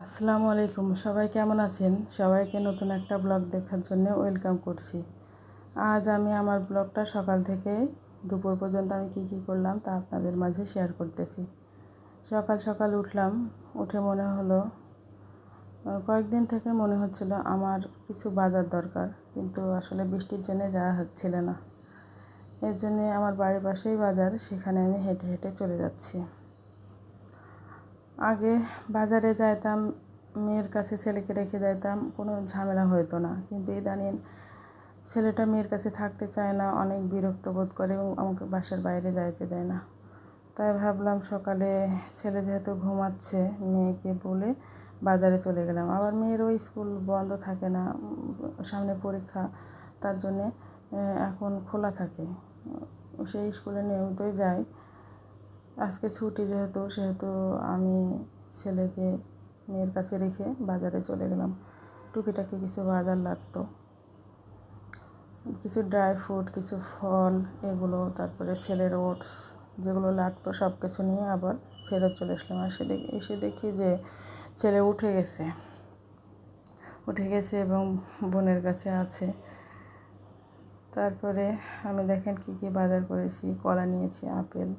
আসসালামু আলাইকুম, সবাই কেমন আছেন? সবাইকে নতুন একটা ব্লগ দেখার জন্য ওয়েলকাম করছি। আজ আমি আমার ব্লগটা সকাল থেকে দুপুর পর্যন্ত আমি কি করলাম তা আপনাদের মাঝে শেয়ার করতেছি। সকাল সকাল উঠলাম, উঠে মনে হলো কয়েকদিন থেকে মনে হচ্ছিল আমার কিছু বাজার দরকার, কিন্তু আসলে বৃষ্টির জন্য যাওয়া হচ্ছিল না। এর জন্যে আমার বাড়ির পাশেই বাজার, সেখানে আমি হেঁটে হেঁটে চলে যাচ্ছি। আগে বাজারে যাইতাম, মেয়ের কাছে ছেলেকে রেখে যাইতাম, কোনো ঝামেলা হতো না। কিন্তু ইদানিং ছেলেটা মেয়ের কাছে থাকতে চায় না, অনেক বিরক্ত বোধ করে এবং আমাকে বাসার বাইরে যাইতে দেয় না। তাই ভাবলাম সকালে ছেলে যেহেতু ঘুমাচ্ছে, মেয়েকে বলে বাজারে চলে গেলাম। আবার মেয়েরও স্কুল বন্ধ থাকে না, সামনে পরীক্ষা, তার জন্যে এখন খোলা থাকে। সেই স্কুলে নিয়মিতই যায়। আজকে ছুটি সেহেতু আমি ছেলেকে মেয়ের কাছে রেখে বাজারে চলে গেলাম। টুকিটাকি কিছু বাজার লাগতো, কিছু ড্রাই ফ্রুট, কিছু ফল, এগুলো, তারপরে ছেলের ওটস যেগুলো লাগতো সব কিছু নিয়ে আবার ফেরত চলে আসলাম। এসে দেখি যে ছেলে উঠে গেছে এবং বোনের কাছে আছে। তারপরে আমি দেখেন কি বাজার করেছি। কলা নিয়েছি, আপেল,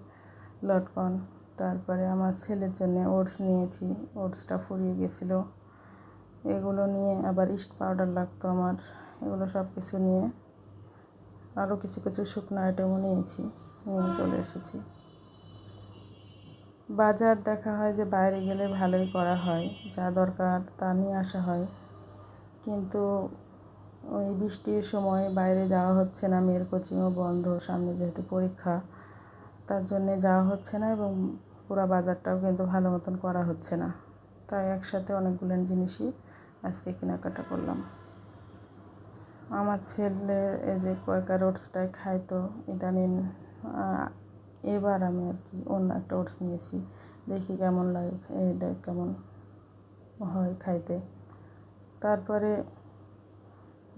লটকন, তারপরে আমার ছেলের জন্য ওটস নিয়েছি, ওটসটা ফুরিয়ে গেছিলো। এগুলো নিয়ে আবার ইস্ট পাউডার লাগতো আমার, এগুলো সব কিছু নিয়ে আরও কিছু শুকনো আইটেমও নিয়ে চলে এসেছি। বাজার দেখা হয় যে বাইরে গেলে ভালোই করা হয়, যা দরকার তা নিয়ে আসা হয়, কিন্তু ওই বৃষ্টির সময় বাইরে যাওয়া হচ্ছে না। মেয়ের কোচিংও বন্ধ, সামনে যেহেতু পরীক্ষা, তার জন্যে যাওয়া হচ্ছে না এবং পুরো বাজারটাও কিন্তু ভালো মতন করা হচ্ছে না। তাই একসাথে অনেকগুলো জিনিসই আজকে কেনাকাটা করলাম। আমার ছেলে এই যে কয়েকটা ওটসটাই খাইতো ইদানিং, এবার আমি অন্য একটা ওটস নিয়েছি, দেখি কেমন লাগে, এটা কেমন হয় খাইতে। তারপরে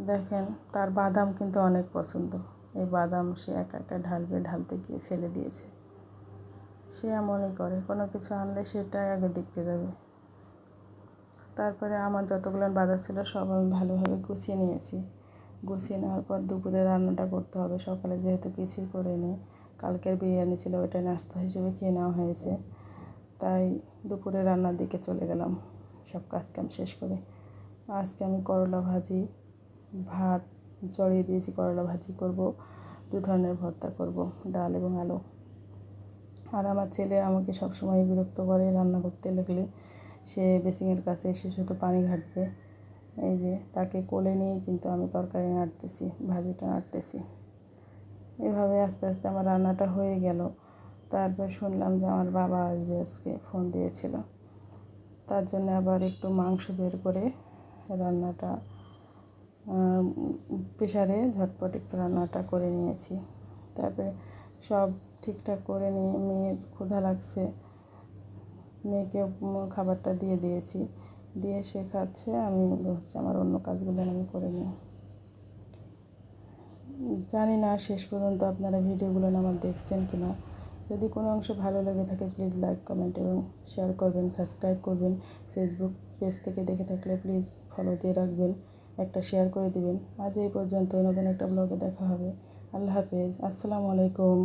দেখেন তার বাদাম কিন্তু অনেক পছন্দ। এই বাদাম সে একা একা ঢালতে গিয়ে ফেলে দিয়েছে। সে এমনই করে, কোনো কিছু আনলে সেটাই আগে দেখতে যাবে। তারপরে আমার যতগুলো বাজার ছিল সব আমি ভালোভাবে গুছিয়ে নিয়েছি। গুছিয়ে নেওয়ার পর দুপুরে রান্নাটা করতে হবে। সকালে যেহেতু কিছুই করিনি, কালকের বিরিয়ানি ছিল, ওটা নাস্তা হিসেবে খেয়ে নেওয়া হয়েছে। তাই দুপুরে রান্নার দিকে চলে গেলাম সব কাজকাম শেষ করে। আজকে আমি করলা ভাজি, ভাত চড়িয়ে দিয়েছি, করলা ভাজি করব, 2 ধরনের ভর্তা করব, ডাল এবং আলু। আর আমার ছেলে আমাকে সবসময় বিরক্ত করে রান্না করতে লাগলে। সে বেসিংয়ের কাছে এসে শুধু পানি ঘাটবে। এই যে তাকে কোলে নিয়েই কিন্তু আমি তরকারি নাড়তেছি, ভাজিটা নাড়তেছি। এভাবে আস্তে আস্তে আমার রান্নাটা হয়ে গেল। তারপর শুনলাম যে আমার বাবা আসবে, আজকে ফোন দিয়েছিল। তার জন্য আবার একটু মাংস বের করে রান্নাটা প্রেশারে ঝটপট একটু রান্নাটা করে নিয়েছি। তারপরে সব ঠিকঠাক করে নিয়ে, মেয়ের ক্ষুধা লাগছে, মেয়েকে খাবারটা দিয়ে দিয়েছি, দিয়ে সে খাচ্ছে। আমি আমার অন্য কাজগুলো আমি করে নিই। জানি না শেষ পর্যন্ত আপনারা ভিডিওগুলো আমার দেখছেন কি না। যদি কোনো অংশ ভালো লেগে থাকে প্লিজ লাইক, কমেন্ট এবং শেয়ার করবেন, সাবস্ক্রাইব করবেন। ফেসবুক পেজ থেকে দেখে থাকলে প্লিজ ফলো দিয়ে রাখবেন, একটা শেয়ার করে দিবেন। আজ এই পর্যন্ত, নতুন একটা ব্লগে দেখা হবে। আল্লাহ হাফেজ, আসসালামু আলাইকুম।